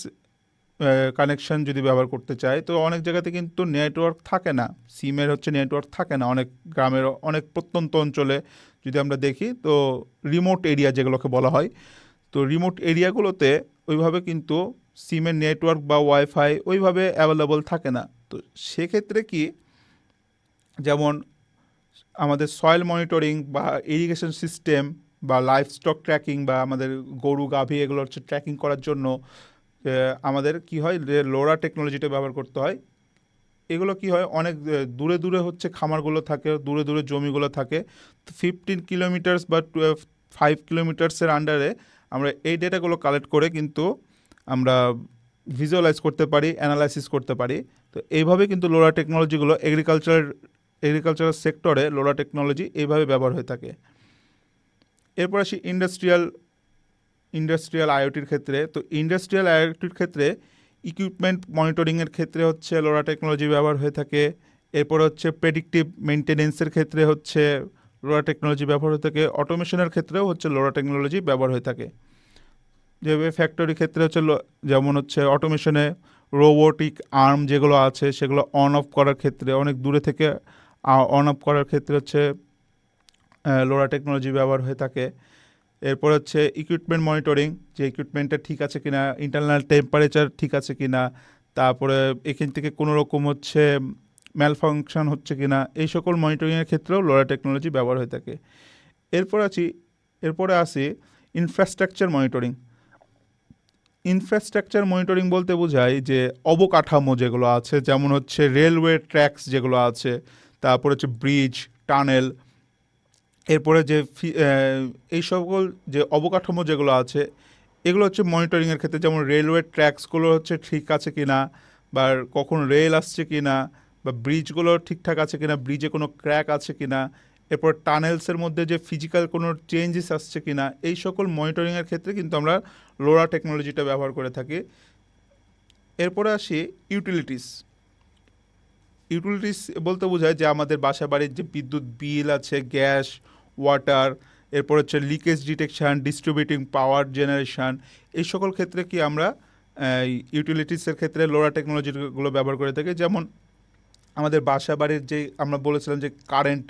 Speaker 1: কানেকশন যদি ব্যবহার করতে চাই, তো অনেক জায়গাতে কিন্তু নেটওয়ার্ক থাকে না, সিমের হচ্ছে নেটওয়ার্ক থাকে না অনেক গ্রামের অনেক প্রত্যন্ত অঞ্চলে। যদি আমরা দেখি তো রিমোট এরিয়া যেগুলোকে বলা হয়, তো রিমোট এরিয়াগুলোতে ওইভাবে কিন্তু সিমের নেটওয়ার্ক বা ওয়াইফাই ওইভাবে অ্যাভেলেবল থাকে না। তো সেক্ষেত্রে কি, যেমন আমাদের সয়েল মনিটরিং বা ইরিগেশন সিস্টেম বা লাইফ স্টক ট্র্যাকিং বা আমাদের গরু গাভী এগুলো হচ্ছে ট্র্যাকিং করার জন্য আমাদের কি হয় লোরা টেকনোলজিটা ব্যবহার করতে হয়। এগুলো কি হয় অনেক দূরে দূরে হচ্ছে খামারগুলো থাকে, দূরে দূরে জমিগুলো থাকে। তো 15 কিলোমিটার্স বা 5 কিলোমিটার্সের আন্ডারে আমরা এই ডেটাগুলো কালেক্ট করে কিন্তু আমরা ভিজুয়ালাইজ করতে পারি, অ্যানালাইসিস করতে পারি। তো এইভাবে কিন্তু লোরা টেকনোলজিগুলো এগ্রিকালচারাল সেক্টরে লোরা টেকনোলজি এইভাবে ব্যবহার হয়ে থাকে। এরপর আসি ইন্ডাস্ট্রিয়াল আইওটির ক্ষেত্রে। তো ইন্ডাস্ট্রিয়াল আইওটির ক্ষেত্রে ইকুইপমেন্ট মনিটরিংয়ের ক্ষেত্রে হচ্ছে লোরা টেকনোলজি ব্যবহার হয়ে থাকে। এরপর হচ্ছে প্রেডিক্টিভ মেনটেনেন্সের ক্ষেত্রে হচ্ছে লোরা টেকনোলজি ব্যবহার হয়ে থাকে। অটোমেশনের ক্ষেত্রেও হচ্ছে লোরা টেকনোলজি ব্যবহার হয়ে থাকে। যেভাবে ফ্যাক্টরি ক্ষেত্রে হচ্ছে যেমন হচ্ছে অটোমেশনে রোবোটিক আর্ম যেগুলো আছে সেগুলো অন অফ করার ক্ষেত্রে অনেক দূরে থেকে অন অফ করার ক্ষেত্রে হচ্ছে লোরা টেকনোলজি ব্যবহার হয়ে থাকে। এরপর হচ্ছে ইকুইপমেন্ট মনিটরিং, যে ইকুইপমেন্টটা ঠিক আছে কিনা, ইন্টারনাল টেম্পারেচার ঠিক আছে কিনা, তারপরে এখান থেকে কোনো রকম হচ্ছে ম্যাল ফাংশন হচ্ছে কিনা, এই সকল মনিটরিংয়ের ক্ষেত্রেও লোরা টেকনোলজি ব্যবহার হয়ে থাকে। এরপরে আসি ইনফ্রাস্ট্রাকচার মনিটরিং। ইনফ্রাস্ট্রাকচার মনিটরিং বলতে বোঝায় যে অবকাঠামো যেগুলো আছে, যেমন হচ্ছে রেলওয়ে ট্র্যাকস যেগুলো আছে, তারপর হচ্ছে ব্রিজ, টানেল, এরপরে যে এই সকল যে অবকাঠামো যেগুলো আছে এগুলো হচ্ছে মনিটরিংয়ের ক্ষেত্রে, যেমন রেলওয়ে ট্র্যাকসগুলো হচ্ছে ঠিক আছে কিনা, বা কখন রেল আসছে কিনা, বা ব্রিজগুলো ঠিকঠাক আছে কিনা, ব্রিজে কোনো ক্র্যাক আছে কিনা, এরপর টানেলসের মধ্যে যে ফিজিক্যাল কোনো চেঞ্জেস আসছে কিনা, এই সকল মনিটরিংয়ের ক্ষেত্রে কিন্তু আমরা লোরা টেকনোলজিটা ব্যবহার করে থাকি। এরপরে আসি ইউটিলিটিস বলতে বোঝায় যে আমাদের বাসা বাড়ির যে বিদ্যুৎ বিল আছে, গ্যাস, ওয়াটার, এরপর হচ্ছে লিকেজ ডিটেকশান, ডিস্ট্রিবিউটিং পাওয়ার জেনারেশন, এই সকল ক্ষেত্রে কি আমরা ইউটিলিটিসের ক্ষেত্রে লোরা টেকনোলজিগুলো ব্যবহার করে থাকি। যেমন আমাদের বাসা বাড়ির যে আমরা বলেছিলাম যে কারেন্ট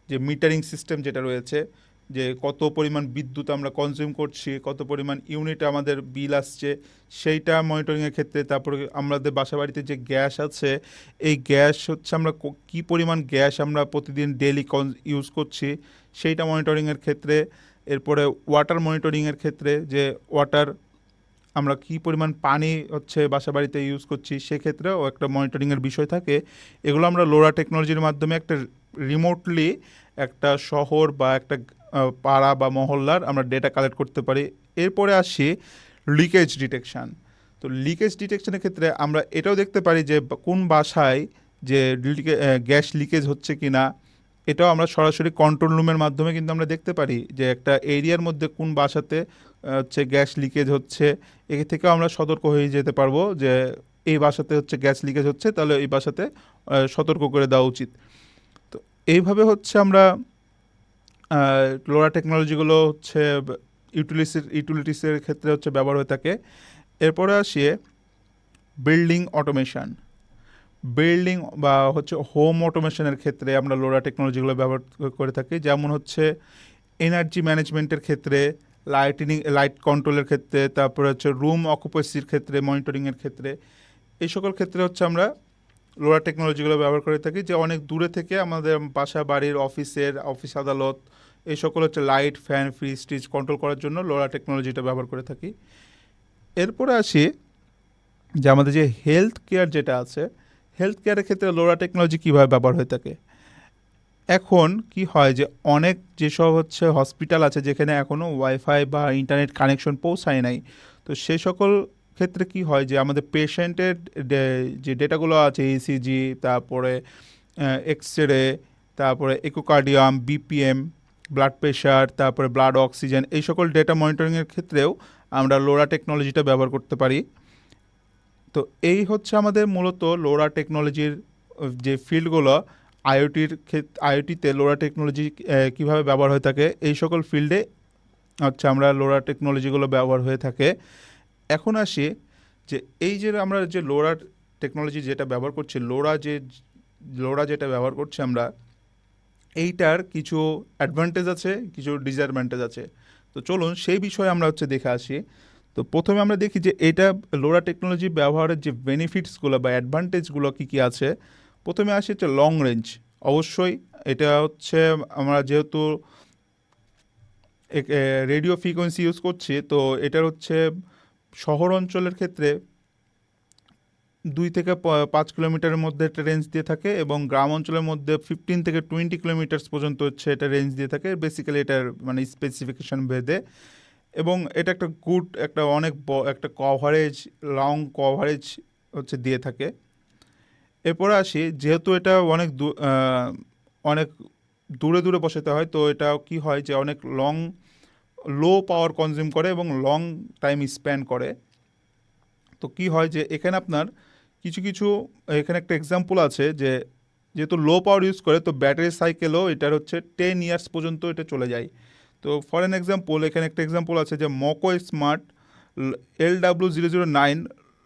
Speaker 1: যে মিটারিং সিস্টেম যেটা রয়েছে, যে কত পরিমাণ বিদ্যুৎ আমরা কনজিউম করছি, কত পরিমাণ ইউনিট আমাদের বিল আসছে, সেইটা মনিটরিংয়ের ক্ষেত্রে। তারপরে আমাদের বাসা বাড়িতে যে গ্যাস আছে, এই গ্যাস হচ্ছে আমরা কী পরিমাণ গ্যাস আমরা প্রতিদিন ডেলি ইউজ করছি, সেইটা মনিটরিংয়ের ক্ষেত্রে। এরপরে ওয়াটার মনিটরিংয়ের ক্ষেত্রে যে ওয়াটার আমরা কী পরিমাণ পানি হচ্ছে বাসা বাড়িতে ইউজ করছি, সেক্ষেত্রেও একটা মনিটরিংয়ের বিষয় থাকে। এগুলো আমরা লোরা টেকনোলজির মাধ্যমে একটা রিমোটলি একটা শহর বা একটা পাড়া বা মহল্লার আমরা ডেটা কালেক্ট করতে পারি। এরপরে আসি লিকেজ ডিটেকশান। তো লিকেজ ডিটেকশানের ক্ষেত্রে আমরা এটাও দেখতে পারি যে কোন বাসায় যে গ্যাস লিকেজ হচ্ছে কি না, এটাও আমরা সরাসরি কন্ট্রোল রুমের মাধ্যমে কিন্তু আমরা দেখতে পারি যে একটা এরিয়ার মধ্যে কোন বাসাতে হচ্ছে গ্যাস লিকেজ হচ্ছে। এ থেকেও আমরা সতর্ক হয়ে যেতে পারবো যে এই বাসাতে হচ্ছে গ্যাস লিকেজ হচ্ছে, তাহলে এই বাসাতে সতর্ক করে দেওয়া উচিত। তো এইভাবে হচ্ছে আমরা লোরা টেকনোলজিগুলো হচ্ছে ইউটিলিটিসের ক্ষেত্রে হচ্ছে ব্যবহার হয়ে থাকে। এরপরে আসিয়ে বিল্ডিং বা হচ্ছে হোম অটোমেশনের ক্ষেত্রে আমরা লোরা টেকনোলজিগুলো ব্যবহার করে থাকি। যেমন হচ্ছে এনার্জি ম্যানেজমেন্টের ক্ষেত্রে, লাইট কন্ট্রোলের ক্ষেত্রে, তারপরে হচ্ছে রুম অকুপেসির ক্ষেত্রে, মনিটরিংয়ের ক্ষেত্রে, এই সকল ক্ষেত্রে হচ্ছে আমরা লোরা টেকনোলজিগুলো ব্যবহার করে থাকি। যে অনেক দূরে থেকে আমাদের বাসা বাড়ির অফিস আদালত এই সকল হচ্ছে লাইট, ফ্যান, ফ্রিজ, টিজ কন্ট্রোল করার জন্য লোরা টেকনোলজিটা ব্যবহার করে থাকি। এরপরে আসি যে আমাদের যে হেলথ কেয়ার যেটা আছে, হেলথ কেয়ারের ক্ষেত্রে লোরা টেকনোলজি কীভাবে ব্যবহার হয়ে থাকে। এখন কি হয় যে অনেক যেসব হচ্ছে হসপিটাল আছে যেখানে এখনও ওয়াইফাই বা ইন্টারনেট কানেকশন পৌঁছায় নাই, তো সেই সকল ক্ষেত্রে কি হয় যে আমাদের পেশেন্টের যে ডেটাগুলো আছে ইসিজি, তারপরে এক্স রে, তারপরে ইকোকার্ডিয়াম, বিপিএম, ব্লাড প্রেশার, তারপরে ব্লাড অক্সিজেন, এই সকল ডেটা মনিটরিংয়ের ক্ষেত্রেও আমরা লোরা টেকনোলজিটা ব্যবহার করতে পারি। তো এই হচ্ছে আমাদের মূলত লোরা টেকনোলজির যে ফিল্ডগুলো, আইওটিতে লোরা টেকনোলজি কীভাবে ব্যবহার হয়ে থাকে, এই সকল ফিল্ডে হচ্ছে আমরা লোরা টেকনোলজিগুলো ব্যবহার হয়ে থাকে। এখন আসি যে এই যে আমরা যে লোরা টেকনোলজি যেটা ব্যবহার করছি, লোরা যেটা ব্যবহার করছি আমরা, এইটার কিছু অ্যাডভান্টেজ আছে, কিছু ডিসঅ্যাডভান্টেজ আছে। তো চলুন সেই বিষয়ে আমরা হচ্ছে দেখে আসি। তো প্রথমে আমরা দেখি যে এটা লোরা টেকনোলজি ব্যবহারের যে বেনিফিটসগুলো বা অ্যাডভান্টেজগুলো কী কী আছে। প্রথমে আসি হচ্ছে লং রেঞ্জ। অবশ্যই এটা হচ্ছে আমরা যেহেতু রেডিও ফ্রিকোয়েন্সি ইউজ করছি, তো এটার হচ্ছে শহর অঞ্চলের ক্ষেত্রে 2 থেকে 5 কিলোমিটারের মধ্যে একটা রেঞ্জ দিয়ে থাকে, এবং গ্রাম অঞ্চলের মধ্যে 15 থেকে 20 কিলোমিটার্স পর্যন্ত হচ্ছে এটা রেঞ্জ দিয়ে থাকে, বেসিক্যালি এটার মানে স্পেসিফিকেশন ভেদে। এবং এটা একটা গুড একটা অনেক একটা কভারেজ, লং কভারেজ হচ্ছে দিয়ে থাকে। এরপরে আসি, যেহেতু এটা অনেক দূরে দূরে বসাতে হয়, তো এটা কি হয় যে অনেক লো পাওয়ার কনজিউম করে এবং লং টাইম স্প্যান করে। তো কি হয় যে এখানে আপনার এখানে একটা এক্সাম্পল আছে যে যেহেতু লো পাওয়ার ইউজ করে, তো ব্যাটারি সাইকেলও এটার হচ্ছে 10 ইয়ার্স পর্যন্ত এটা চলে যায়। তো ফর অ্যান এক্সাম্পল, এখানে একটা এক্সাম্পল আছে যে মকো স্মার্ট LW009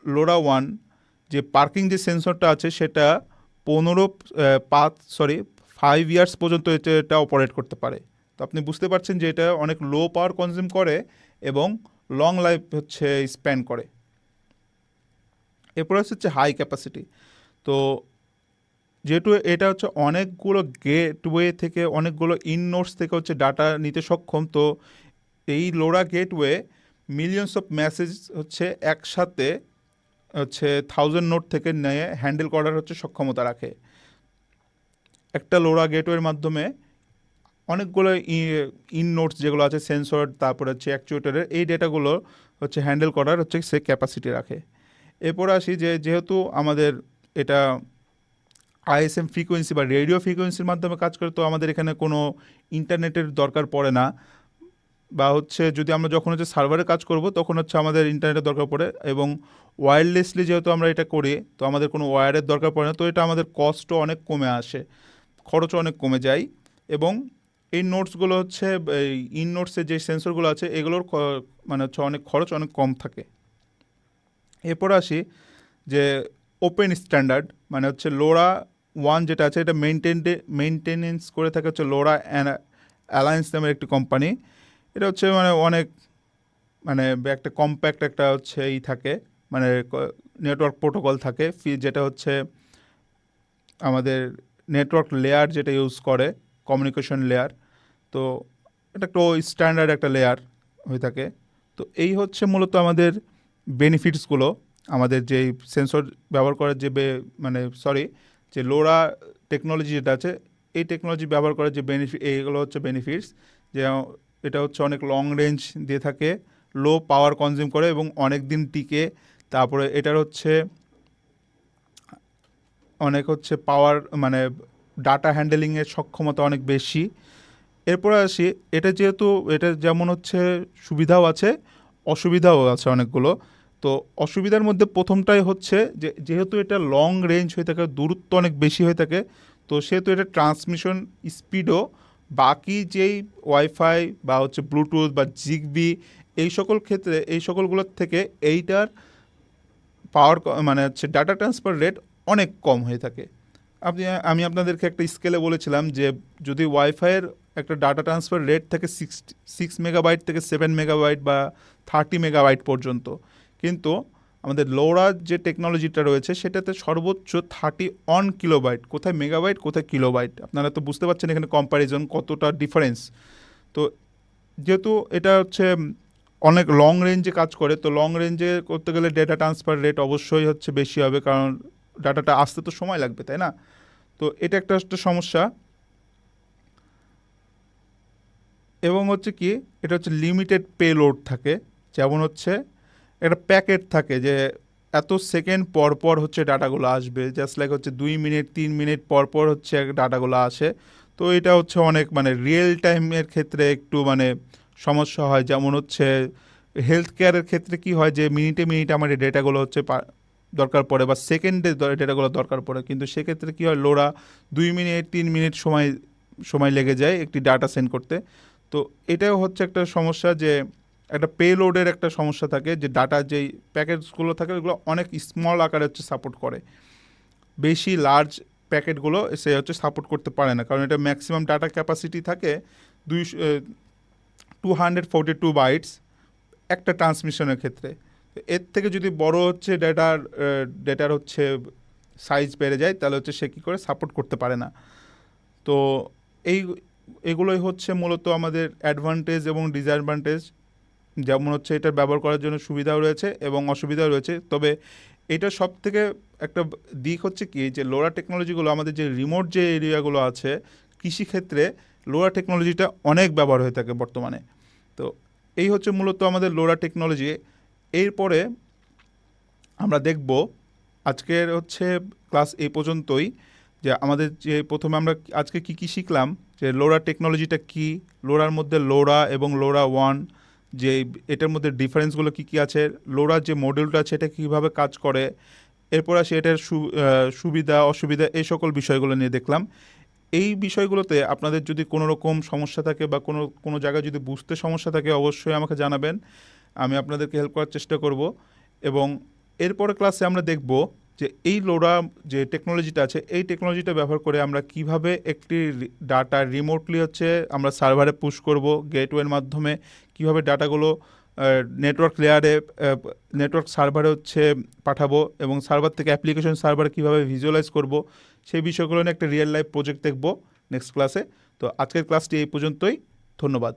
Speaker 1: লোরা 1, যে পার্কিং যে সেন্সরটা আছে সেটা 5 ইয়ার্স পর্যন্ত এটা অপারেট করতে পারে। তো আপনি বুঝতে পারছেন যে এটা অনেক লো পাওয়ার কনজিউম করে এবং লং লাইফ হচ্ছে স্প্যান করে। এরপর হচ্ছে হাই ক্যাপাসিটি। তো যেহেতু এটা হচ্ছে অনেকগুলো গেটওয়ে থেকে, অনেকগুলো নোডস থেকে হচ্ছে ডাটা নিতে সক্ষম, তো এই LORA gateway millions of message হচ্ছে একসাথে হচ্ছে 1000 নোড থেকে নিয়ে হ্যান্ডেল করার হচ্ছে সক্ষমতা রাখে। একটা লোরা গেটওয়ের মাধ্যমে অনেকগুলো নোডস যেগুলো আছে সেন্সর, তারপরে হচ্ছে অ্যাকচুয়েটরের, এই ডেটাগুলো হচ্ছে হ্যান্ডেল করার হচ্ছে সে ক্যাপাসিটি রাখে। এরপর আসি যে যেহেতু আমাদের এটা আইএসএম ফ্রিকোয়েন্সি বা রেডিও ফ্রিকোয়েন্সির মাধ্যমে কাজ করে, তো আমাদের এখানে কোনো ইন্টারনেটের দরকার পড়ে না, বা হচ্ছে যদি আমরা যখন হচ্ছে সার্ভারে কাজ করব তখন হচ্ছে আমাদের ইন্টারনেটের দরকার পড়ে, এবং ওয়্যারলেসলি যেহেতু আমরা এটা করি, তো আমাদের কোনো ওয়্যারের দরকার পড়ে না। তো এটা আমাদের কস্টও অনেক কমে আসে, খরচও অনেক কমে যায়, এবং এই নোটসগুলো হচ্ছে এই নোটসের যে সেন্সরগুলো আছে এগুলোর মানে হচ্ছে অনেক খরচ অনেক কম থাকে। এরপর আসি যে ওপেন স্ট্যান্ডার্ড, মানে হচ্ছে লোরা 1 যেটা আছে এটা মেনটেনেন্স করে থাকে হচ্ছে লোরা অ্যালায়েন্স নামের একটি কোম্পানি। এটা হচ্ছে মানে অনেক মানে একটা কম্প্যাক্ট একটা হচ্ছে থাকে, মানে নেটওয়ার্ক প্রোটোকল থাকে, যেটা হচ্ছে আমাদের নেটওয়ার্ক লেয়ার যেটা ইউজ করে, কমিউনিকেশন লেয়ার। তো এটা একটা স্ট্যান্ডার্ড একটা লেয়ার হয়ে থাকে। তো এই হচ্ছে মূলত আমাদের বেনিফিটসগুলো, আমাদের যে সেন্সর ব্যবহার করার যে লোরা টেকনোলজি যেটা আছে, এই টেকনোলজি ব্যবহার করার যে এইগুলো হচ্ছে বেনিফিটস, যে এটা হচ্ছে অনেক লং রেঞ্জ দিয়ে থাকে, লো পাওয়ার কনজিউম করে এবং অনেক দিন টিকে। তারপরে এটার হচ্ছে অনেক হচ্ছে পাওয়ার মানে ডাটা হ্যান্ডেলিংয়ের সক্ষমতা অনেক বেশি। এরপরে আসি, এটা যেমন হচ্ছে সুবিধাও আছে, অসুবিধাও আছে অনেকগুলো। তো অসুবিধার মধ্যে প্রথমটাই হচ্ছে যে যেহেতু এটা লং রেঞ্জ হয়ে থাকে, দূরত্ব অনেক বেশি হয়ে থাকে, তো সেহেতু এটা ট্রান্সমিশন স্পিডও বাকি যেই ওয়াইফাই বা হচ্ছে ব্লুটুথ বা জিগবি এই সকলগুলোর থেকে এইটার পাওয়ার মানে হচ্ছে ডাটা ট্রান্সফার রেট অনেক কম হয়ে থাকে। আমি আপনাদেরকে একটা স্কেলে বলেছিলাম যে যদি ওয়াইফাইয়ের একটা ডাটা ট্রান্সফার রেট থাকে 6 মেগাবাইট থেকে 7 মেগাবাইট বা 30 মেগাবাইট পর্যন্ত, কিন্তু আমাদের লোরা যে টেকনোলজিটা রয়েছে সেটাতে সর্বোচ্চ 31 কিলোবাইট, কোথায় মেগাবাইট কোথায় কিলোবাইট। আপনারা তো বুঝতে পারছেন এখানে কম্প্যারিজন কতটা ডিফারেন্স। তো যেহেতু এটা হচ্ছে অনেক লং রেঞ্জে কাজ করে, তো লং রেঞ্জে করতে গেলে ডেটা ট্রান্সফার রেট অবশ্যই হচ্ছে বেশি হবে, কারণ ডাটাটা আসতে তো সময় লাগবে, তাই না? তো এটা একটা সমস্যা। এবং হচ্ছে কি, এটা হচ্ছে লিমিটেড পে লোড থাকে, যেমন হচ্ছে একটা প্যাকেট থাকে যে এত সেকেন্ড পর পর হচ্ছে ডাটাগুলো আসবে, জাস্ট লাইক হচ্ছে 2 মিনিট 3 মিনিট পর পর হচ্ছে ডাটাগুলো আসে। তো এটা হচ্ছে অনেক মানে রিয়েল টাইমের ক্ষেত্রে একটু মানে সমস্যা হয়। যেমন হচ্ছে হেলথ কেয়ারের ক্ষেত্রে কি হয় যে মিনিটে মিনিটে আমার এই ডেটাগুলো হচ্ছে দরকার পড়ে, বা সেকেন্ডে ডেটাগুলো দরকার পড়ে, কিন্তু সেক্ষেত্রে কী হয়, লোরা 2 মিনিট 3 মিনিট সময় সময় লেগে যায় একটি ডাটা সেন্ড করতে। তো এটাও হচ্ছে একটা সমস্যা যে একটা পেলোডের একটা সমস্যা থাকে, যে ডাটা যেই প্যাকেটসগুলো থাকে ওগুলো অনেক স্মল আকারে হচ্ছে সাপোর্ট করে, বেশি লার্জ প্যাকেটগুলো সে হচ্ছে সাপোর্ট করতে পারে না, কারণ এটা ম্যাক্সিমাম ডাটা ক্যাপাসিটি থাকে 242 বাইটস একটা ট্রান্সমিশনের ক্ষেত্রে। তো এর থেকে যদি বড় হচ্ছে ডেটার হচ্ছে সাইজ বেড়ে যায়, তাহলে হচ্ছে সে কী করে সাপোর্ট করতে পারে না। তো এই এগুলোই হচ্ছে মূলত আমাদের অ্যাডভান্টেজ এবং ডিসঅ্যাডভান্টেজ। যেমন হচ্ছে এটার ব্যবহার করার জন্য সুবিধাও রয়েছে এবং অসুবিধাও রয়েছে। তবে এটা সব থেকে একটা দিক হচ্ছে কি, যে লোরা টেকনোলজিগুলো আমাদের যে রিমোট যে এরিয়াগুলো আছে কৃষিক্ষেত্রে, লোরা টেকনোলজিটা অনেক ব্যবহার হয়ে থাকে বর্তমানে। তো এই হচ্ছে মূলত আমাদের লোরা টেকনোলজি। এরপরে আমরা দেখব, আজকের হচ্ছে ক্লাস এই পর্যন্তই, যে আমাদের যে প্রথমে আমরা আজকে কি কি শিখলাম, যে লোরা টেকনোলজিটা কি, লোরার মধ্যে লোরা এবং লোরা ওয়ান, যে এটার মধ্যে ডিফারেন্সগুলো কি কি আছে, লোরার যে মডিউলটা আছে এটা কীভাবে কাজ করে, এরপর আসে এটার সুবিধা অসুবিধা, এই সকল বিষয়গুলো নিয়ে দেখলাম। এই বিষয়গুলোতে আপনাদের যদি কোনো রকম সমস্যা থাকে বা কোনো কোনো জায়গায় যদি বুঝতে সমস্যা থাকে, অবশ্যই আমাকে জানাবেন, আমি আপনাদেরকে হেল্প করার চেষ্টা করব। এবং এরপরে ক্লাসে আমরা দেখব যে এই লোরা যে টেকনোলজিটা আছে, এই টেকনোলজিটা ব্যবহার করে আমরা কিভাবে একটি ডাটা রিমোটলি হচ্ছে আমরা সার্ভারে পুশ করব গেটওয়ের মাধ্যমে, কিভাবে ডাটাগুলো নেটওয়ার্ক লেয়ারে নেটওয়ার্ক সার্ভারে হচ্ছে পাঠাবো, এবং সার্ভার থেকে অ্যাপ্লিকেশন সার্ভারে কীভাবে ভিজুয়ালাইজ করব, সেই বিষয়গুলো নিয়ে একটা রিয়েল লাইফ প্রজেক্ট দেখব নেক্সট ক্লাসে। তো আজকের ক্লাসটি এই পর্যন্তই, ধন্যবাদ।